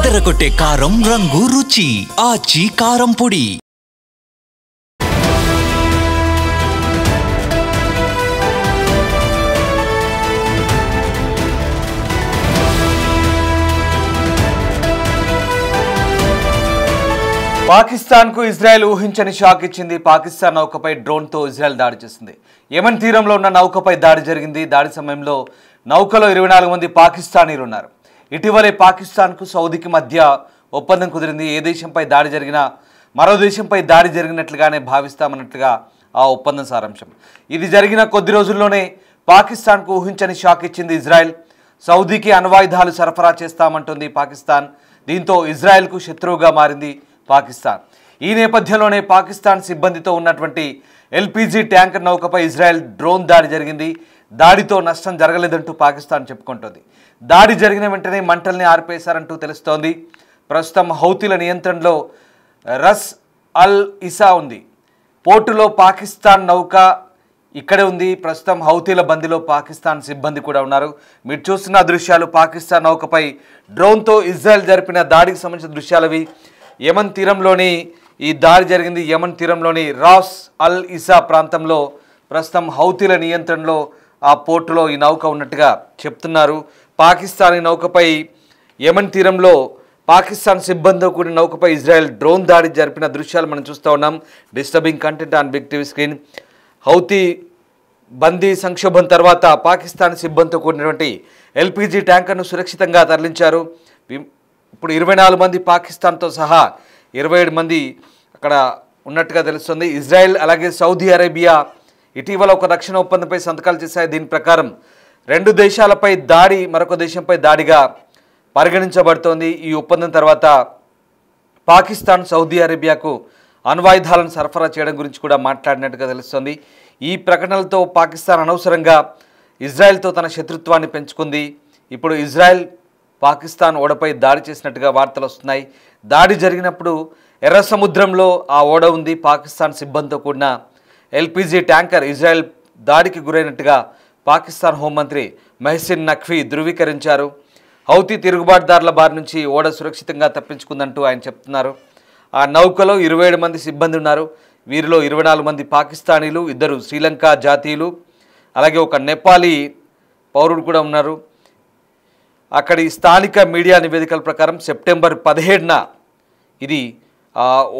అదరగొట్టే కారం రంగు రుచి ఆచి కారం పొడి. పాకిస్తాన్కు ఇజ్రాయెల్ ఊహించని షాక్ ఇచ్చింది. పాకిస్తాన్ నౌకపై డ్రోన్తో ఇజ్రాయెల్ దాడి చేసింది. యెమెన్ తీరంలో ఉన్న నౌకపై దాడి జరిగింది. దాడి సమయంలో నౌకలో 24 మంది పాకిస్తానీలు ఉన్నారు. ఇటీవలే పాకిస్తాన్కు సౌదీకి మధ్య ఒప్పందం కుదిరింది. ఏ దేశంపై దాడి జరిగినా మరో దేశంపై దాడి జరిగినట్లుగానే భావిస్తామన్నట్లుగా ఆ ఒప్పందం సారాంశం. ఇది జరిగిన కొద్ది రోజుల్లోనే పాకిస్తాన్కు ఊహించని షాక్ ఇచ్చింది ఇజ్రాయెల్. సౌదీకి అణ్వాయుధాలు సరఫరా చేస్తామంటుంది పాకిస్తాన్. దీంతో ఇజ్రాయెల్కు శత్రువుగా మారింది పాకిస్తాన్. ఈ నేపథ్యంలోనే పాకిస్తాన్ సిబ్బందితో ఉన్నటువంటి ఎల్పీజీ ట్యాంకర్ నౌకపై ఇజ్రాయెల్ డ్రోన్ దాడి జరిగింది. దాడితో నష్టం జరగలేదంటూ పాకిస్తాన్ చెప్పుకుంటోంది. దాడి జరిగిన వెంటనే మంటల్ని ఆర్పేశారంటూ తెలుస్తోంది. ప్రస్తుతం హౌతీల నియంత్రణలో రస్ అల్ ఇసా ఉంది. పోర్టులో పాకిస్తాన్ నౌక ఇక్కడే ఉంది. ప్రస్తుతం హౌతీల బందీలో పాకిస్తాన్ సిబ్బంది కూడా ఉన్నారు. మీరు చూస్తున్న దృశ్యాలు పాకిస్తాన్ నౌకపై డ్రోన్తో ఇజ్రాయెల్ జరిపిన దాడికి సంబంధించిన దృశ్యాలవి. యెమెన్ తీరంలోని ఈ దాడి జరిగింది. యెమెన్ తీరంలోని రాస్ అల్ ఇసా ప్రాంతంలో ప్రస్తుతం హౌతీల నియంత్రణలో ఆ పోర్టులో ఈ నౌక ఉన్నట్టుగా చెప్తున్నారు. పాకిస్తానీ నౌకపై యెమెన్ తీరంలో పాకిస్తాన్ సిబ్బందితో కూడిన నౌకపై ఇజ్రాయెల్ డ్రోన్ దాడి జరిపిన దృశ్యాలు మనం చూస్తూ ఉన్నాం. Disturbing content on big TV screen. Houthi బందీ సంక్షోభం తర్వాత పాకిస్తాన్ సిబ్బందితో కూడినటువంటి ఎల్పీజీ ట్యాంకర్ను సురక్షితంగా తరలించారు. ఇప్పుడు 24 మంది పాకిస్తాన్తో సహా 27 మంది అక్కడ ఉన్నట్టుగా తెలుస్తుంది. ఇజ్రాయెల్ అలాగే సౌదీ అరేబియా ఇటీవల ఒక రక్షణ ఒప్పందంపై సంతకాలు చేశాయి. దీని ప్రకారం 2 దేశాలపై దాడి మరొక దేశంపై దాడిగా పరిగణించబడుతోంది. ఈ ఒప్పందం తర్వాత పాకిస్తాన్ సౌదీ అరేబియాకు అణ్వాయుధాలను సరఫరా చేయడం గురించి కూడా మాట్లాడినట్టుగా తెలుస్తోంది. ఈ ప్రకటనలతో పాకిస్తాన్ అనవసరంగా ఇజ్రాయెల్తో తన శత్రుత్వాన్ని పెంచుకుంది. ఇప్పుడు ఇజ్రాయెల్ పాకిస్తాన్ ఓడపై దాడి చేసినట్టుగా వార్తలు వస్తున్నాయి. దాడి జరిగినప్పుడు ఎర్ర సముద్రంలో ఆ ఓడ ఉంది. పాకిస్తాన్ సిబ్బందితో కూడిన ఎల్పీజీ ట్యాంకర్ ఇజ్రాయెల్ దాడికి గురైనట్టుగా పాకిస్తాన్ హోంమంత్రి మెహసిన్ నఖ్వీ ధృవీకరించారు. హౌతీ తిరుగుబాటుదారుల బారి నుంచి ఓడ సురక్షితంగా తప్పించుకుందంటూ ఆయన చెప్తున్నారు. ఆ నౌకలో 27 మంది సిబ్బంది ఉన్నారు. వీరిలో 24 మంది పాకిస్తానీలు, 2 శ్రీలంక జాతీయులు, అలాగే ఒక నేపాలీ పౌరుడు కూడా ఉన్నారు. అక్కడి స్థానిక మీడియా నివేదికల ప్రకారం సెప్టెంబర్ 17న ఇది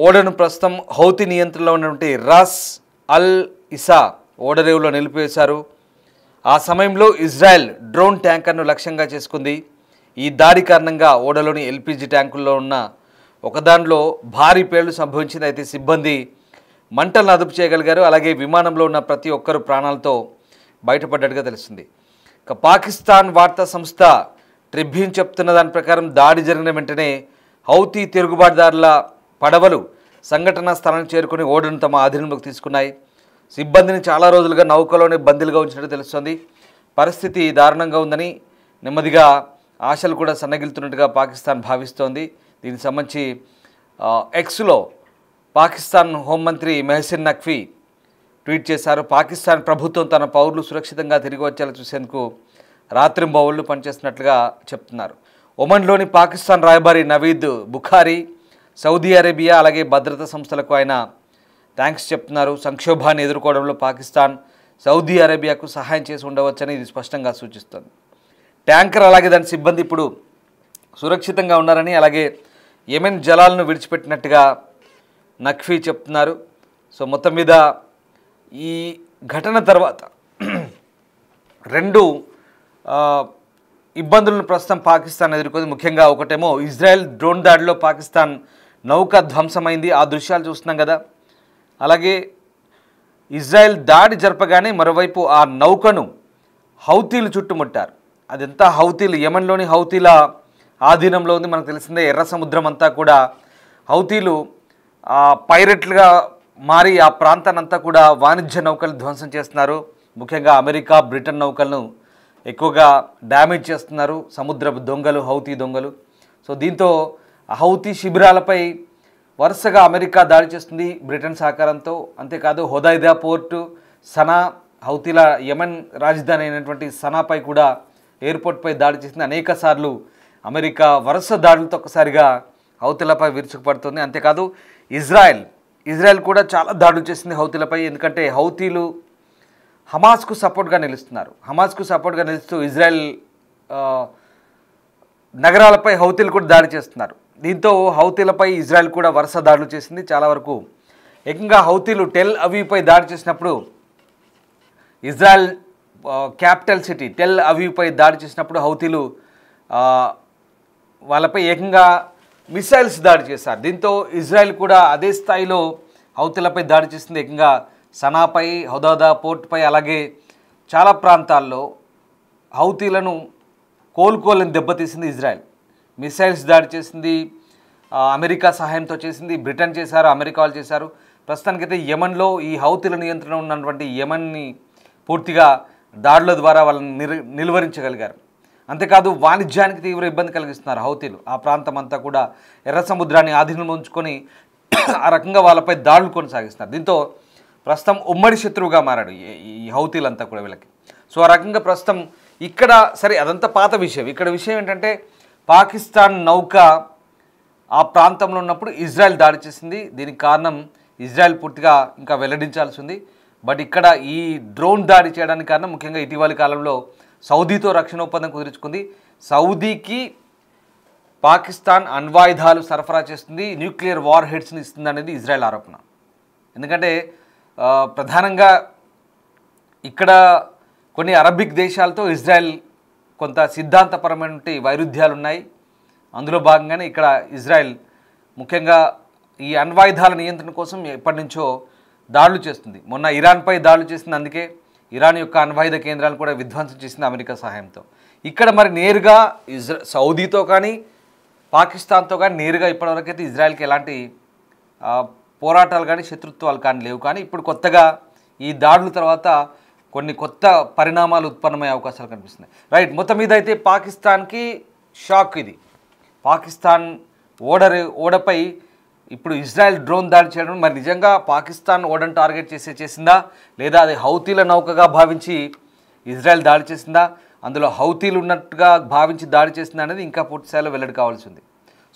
ఓడను ప్రస్తుతం హౌతీ నియంత్రణలో ఉన్నటువంటి రాస్ అల్ ఇసా ఓడరేవులో నిలిపివేశారు. ఆ సమయంలో ఇజ్రాయెల్ డ్రోన్ ట్యాంకర్ను లక్ష్యంగా చేసుకుంది. ఈ దాడి కారణంగా ఓడలోని ఎల్పీజీ ట్యాంకుల్లో ఉన్న ఒకదానిలో భారీ పేలుడు సంభవించింది. అయితే సిబ్బంది మంటలను అదుపు చేయగలిగారు. అలాగే విమానంలో ఉన్న ప్రతి ఒక్కరూ ప్రాణాలతో బయటపడ్డట్టుగా తెలుస్తుంది. ఇక పాకిస్తాన్ వార్తా సంస్థ ట్రిబ్యూన్ చెప్తున్న దాని ప్రకారం దాడి జరిగిన వెంటనే హౌతీ తిరుగుబాటుదారుల పడవలు సంఘటనా స్థలానికి చేరుకుని ఓడను తమ ఆధీనంలోకి తీసుకున్నాయి. సిబ్బందిని చాలా రోజులుగా నౌకలోనే బందీలుగా ఉంచినట్టు తెలుస్తోంది. పరిస్థితి దారుణంగా ఉందని నెమ్మదిగా ఆశలు కూడా సన్నగిలుతున్నట్టుగా పాకిస్తాన్ భావిస్తోంది. దీనికి సంబంధించి ఎక్స్లో పాకిస్తాన్ హోంమంత్రి మెహసిన్ నఖ్వీ ట్వీట్ చేశారు. పాకిస్తాన్ ప్రభుత్వం తన పౌరులు సురక్షితంగా తిరిగి వచ్చేలా చూసేందుకు రాత్రింబవళ్లు పనిచేస్తున్నట్లుగా చెప్తున్నారు. ఒమన్లోని పాకిస్తాన్ రాయబారి నవీద్ బుఖారీ సౌదీ అరేబియా అలాగే భద్రతా సంస్థలకు ఆయన థ్యాంక్స్ చెప్తున్నారు. సంక్షోభాన్ని ఎదుర్కోవడంలో పాకిస్తాన్ సౌదీ అరేబియాకు సహాయం చేసి ఉండవచ్చని ఇది స్పష్టంగా సూచిస్తుంది. ట్యాంకర్ అలాగే దాని సిబ్బంది ఇప్పుడు సురక్షితంగా ఉన్నారని, అలాగే యెమెన్ జలాలను విడిచిపెట్టినట్టుగా నఖ్వీ చెప్తున్నారు. సో మొత్తం మీద ఈ ఘటన తర్వాత 2 ఇబ్బందులను ప్రస్తుతం పాకిస్తాన్ ఎదుర్కొంది. ముఖ్యంగా ఒకటేమో ఇజ్రాయెల్ డ్రోన్ దాడిలో పాకిస్తాన్ నౌక ధ్వంసమైంది. ఆ దృశ్యాలు చూస్తున్నాం కదా. అలాగే ఇజ్రాయెల్ దాడి జరపగానే మరోవైపు ఆ నౌకను హౌతీలు చుట్టుముట్టారు. అదంతా హౌతీలు యెమెన్లోని హౌతీల ఆధీనంలో ఉంది. మనకు తెలిసిందే ఎర్ర సముద్రం అంతా కూడా హౌతీలు పైరట్లుగా మారి ఆ ప్రాంతాన్ని అంతా కూడా వాణిజ్య నౌకలు ధ్వంసం చేస్తున్నారు. ముఖ్యంగా అమెరికా, బ్రిటన్ నౌకలను ఎక్కువగా డ్యామేజ్ చేస్తున్నారు సముద్రపు దొంగలు, హౌతీ దొంగలు. సో దీంతో హౌతీ శిబిరాలపై వరుసగా అమెరికా దాడి చేస్తుంది బ్రిటన్ సహకారంతో. అంతేకాదు హుదైదా పోర్టు, సనా, హౌతీల యెమెన్ రాజధాని అయినటువంటి సనాపై కూడా ఎయిర్పోర్ట్పై దాడి చేసింది. అనేక సార్లు అమెరికా వరుస దాడులతో ఒక్కసారిగా హౌతీలపై విరుచుకుపడుతుంది. అంతేకాదు ఇజ్రాయెల్ కూడా చాలా దాడులు చేసింది హౌతీలపై. ఎందుకంటే హౌతీలు హమాస్కు సపోర్ట్గా నిలుస్తున్నారు. హమాస్కు సపోర్ట్గా నిలుస్తూ ఇజ్రాయెల్ నగరాలపై హౌతీలు కూడా దాడి చేస్తున్నారు. దీంతో హౌతీలపై ఇజ్రాయెల్ కూడా వరుస దాడులు చేసింది. చాలా వరకు ఏకంగా హౌతీలు టెల్ అవీవ్పై దాడి చేసినప్పుడు, ఇజ్రాయెల్ క్యాపిటల్ సిటీ టెల్ అవీవ్పై దాడి చేసినప్పుడు హౌతీలు వాళ్ళపై ఏకంగా మిసైల్స్ దాడి చేశారు. దీంతో ఇజ్రాయెల్ కూడా అదే స్థాయిలో హౌతీలపై దాడి చేసింది. ఏకంగా సనాపై, హుదైదా పోర్ట్పై, అలాగే చాలా ప్రాంతాల్లో హౌతీలను కోలుకోలేని దెబ్బతీసింది ఇజ్రాయెల్. మిసైల్స్ దాడి చేసింది, అమెరికా సహాయంతో చేసింది. బ్రిటన్ చేశారు, అమెరికా వాళ్ళు చేశారు. ప్రస్తుతానికైతే యెమెన్లో ఈ హౌతీల నియంత్రణ ఉన్నటువంటి యెమెన్ని పూర్తిగా దాడుల ద్వారా వాళ్ళని నిలువరించగలిగారు. అంతేకాదు వాణిజ్యానికి తీవ్ర ఇబ్బంది కలిగిస్తున్నారు హౌతీలు. ఆ ప్రాంతం అంతా కూడా ఎర్ర సముద్రాన్ని ఆధీనంలో ఉంచుకొని ఆ రకంగా వాళ్ళపై దాడులు కొనసాగిస్తున్నారు. దీంతో ప్రస్తుతం ఉమ్మడి శత్రువుగా మారాడు ఈ హౌతీలంతా కూడా వీళ్ళకి. సో ఆ రకంగా ప్రస్తుతం ఇక్కడ సరే అదంతా పాత విషయం. ఇక్కడ విషయం ఏంటంటే పాకిస్తాన్ నౌక ఆ ప్రాంతంలో ఉన్నప్పుడు ఇజ్రాయెల్ దాడి చేసింది. దీనికి కారణం ఇజ్రాయెల్ పూర్తిగా ఇంకా వెల్లడించాల్సి ఉంది. బట్ ఇక్కడ ఈ డ్రోన్ దాడి చేయడానికి కారణం ముఖ్యంగా ఇటీవలి కాలంలో సౌదీతో రక్షణ ఒప్పందం కుదుర్చుకుంది. సౌదీకి పాకిస్తాన్ అణ్వాయుధాలు సరఫరా చేస్తుంది, న్యూక్లియర్ వార్ హెడ్స్ని ఇస్తుంది అనేది ఇజ్రాయెల్ ఆరోపణ. ఎందుకంటే ప్రధానంగా ఇక్కడ కొన్ని అరబిక్ దేశాలతో ఇజ్రాయెల్ కొంత సిద్ధాంతపరమైన వైరుధ్యాలు ఉన్నాయి. అందులో భాగంగానే ఇక్కడ ఇజ్రాయెల్ ముఖ్యంగా ఈ అణ్వాయుధాల నియంత్రణ కోసం ఎప్పటి నుంచో దాడులు చేస్తుంది. మొన్న ఇరాన్పై దాడులు చేసింది. అందుకే ఇరాన్ యొక్క అణ్వాయుధ కేంద్రాలను కూడా విధ్వంసం చేసింది అమెరికా సహాయంతో. ఇక్కడ మరి నేరుగా సౌదీతో కానీ పాకిస్తాన్తో కానీ నేరుగా ఇప్పటివరకైతే ఇజ్రాయెల్కి ఎలాంటి పోరాటాలు కానీ శత్రుత్వాలు కానీ లేవు. కానీ ఇప్పుడు కొత్తగా ఈ దాడుల తర్వాత కొన్ని కొత్త పరిణామాలు ఉత్పన్నమయ్యే అవకాశాలు కనిపిస్తున్నాయి. రైట్, మొత్తం మీద అయితే పాకిస్తాన్కి షాక్ ఇది. పాకిస్తాన్ ఓడపై ఇప్పుడు ఇజ్రాయెల్ డ్రోన్ దాడి చేయడం మరి నిజంగా పాకిస్తాన్ ఓడను టార్గెట్ చేసిందా, లేదా అది హౌతీల నౌకగా భావించి ఇజ్రాయెల్ దాడి చేసిందా, అందులో హౌతీలు ఉన్నట్టుగా భావించి దాడి చేసిందా అనేది ఇంకా పూర్తి స్థాయిలో వెల్లడి కావాల్సి ఉంది.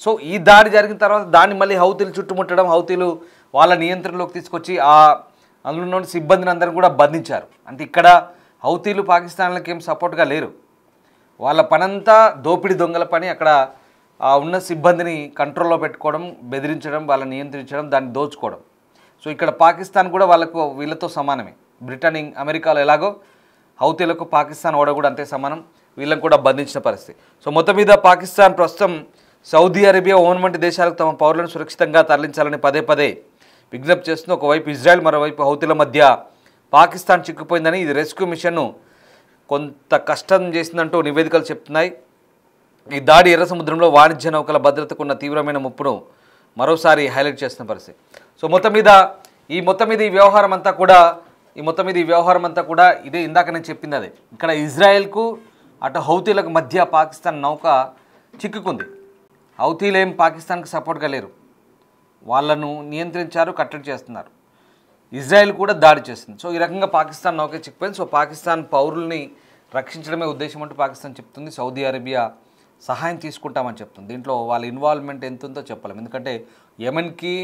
సో ఈ దాడి జరిగిన తర్వాత దాన్ని మళ్ళీ హౌతీలు చుట్టుముట్టడం, హౌతీలు వాళ్ళ నియంత్రణలోకి తీసుకొచ్చి అందులో ఉన్న సిబ్బందిని అందరం కూడా బంధించారు. అంటే ఇక్కడ హౌతీలు పాకిస్తాన్లకి ఏం సపోర్ట్గా లేరు. వాళ్ళ పనంతా దోపిడీ దొంగల పని. అక్కడ ఉన్న సిబ్బందిని కంట్రోల్లో పెట్టుకోవడం, బెదిరించడం, వాళ్ళని నియంత్రించడం, దాన్ని దోచుకోవడం. సో ఇక్కడ పాకిస్తాన్ కూడా వీళ్ళతో సమానమే. బ్రిటన్, అమెరికాలో ఎలాగో హౌతీలకు పాకిస్తాన్ ఓడ కూడా అంతే సమానం. వీళ్ళని కూడా బంధించిన పరిస్థితి. సో మొత్తం మీద పాకిస్తాన్ ప్రస్తుతం సౌదీ అరేబియా, ఓమన్ వంటి దేశాలకు తమ పౌరులను సురక్షితంగా తరలించాలని పదే పదే విజ్ఞప్తి చేస్తుంది. ఒకవైపు ఇజ్రాయెల్, మరోవైపు హౌతీల మధ్య పాకిస్తాన్ చిక్కుపోయిందని, ఇది రెస్క్యూ మిషన్ను కొంత కష్టం చేసిందంటూ నివేదికలు చెప్తున్నాయి. ఈ దాడి ఎర్ర సముద్రంలో వాణిజ్య నౌకల భద్రతకు ఉన్న తీవ్రమైన ముప్పును మరోసారి హైలైట్ చేస్తున్న పరిస్థితి. సో మొత్తం మీద ఈ వ్యవహారం అంతా కూడా ఇదే ఇందాక నేను చెప్పింది అదే. ఇక్కడ ఇజ్రాయెల్కు అటు హౌతీలకు మధ్య పాకిస్తాన్ నౌక చిక్కుకుంది. హౌతీలు ఏం పాకిస్తాన్కి సపోర్ట్గా లేరు. వాళ్ళను నియంత్రించారు, కట్టడి చేస్తున్నారు. ఇజ్రాయెల్ కూడా దాడి చేస్తుంది. సో ఈ రకంగా పాకిస్తాన్ నౌక చిక్కుపోయింది. సో పాకిస్తాన్ పౌరుల్ని రక్షించడమే ఉద్దేశం అంటూ పాకిస్తాన్ చెప్తుంది. సౌదీ అరేబియా సహాయం తీసుకుంటామని చెప్తుంది. దీంట్లో వాళ్ళ ఇన్వాల్వ్మెంట్ ఎంత ఉందో చెప్పలేము. ఎందుకంటే యెమెన్కి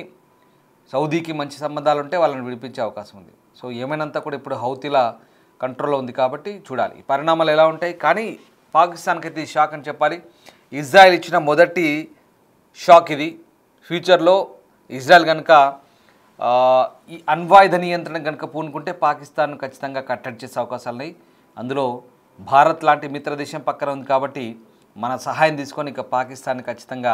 సౌదీకి మంచి సంబంధాలు ఉంటే వాళ్ళని విడిపించే అవకాశం ఉంది. సో యెమెన్ అంతా కూడా ఇప్పుడు హౌతీల కంట్రోల్లో ఉంది కాబట్టి చూడాలి ఈ పరిణామాలు ఎలా ఉంటాయి. కానీ పాకిస్తాన్కి అయితే ఈ షాక్ అని చెప్పాలి. ఇజ్రాయెల్ ఇచ్చిన మొదటి షాక్ ఇది. ఫ్యూచర్లో ఇజ్రాయెల్ కనుక ఈ అణ్వాయుధ నియంత్రణ కనుక పూనుకుంటే పాకిస్తాన్ ఖచ్చితంగా కట్టడి చేసే అవకాశాలు ఉన్నాయి. అందులో భారత్ లాంటి మిత్ర దేశం పక్కన ఉంది కాబట్టి మన సహాయం తీసుకొని ఇక పాకిస్తాన్ ఖచ్చితంగా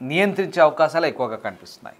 నియంత్రించే అవకాశాలు ఎక్కువగా కనిపిస్తున్నాయి.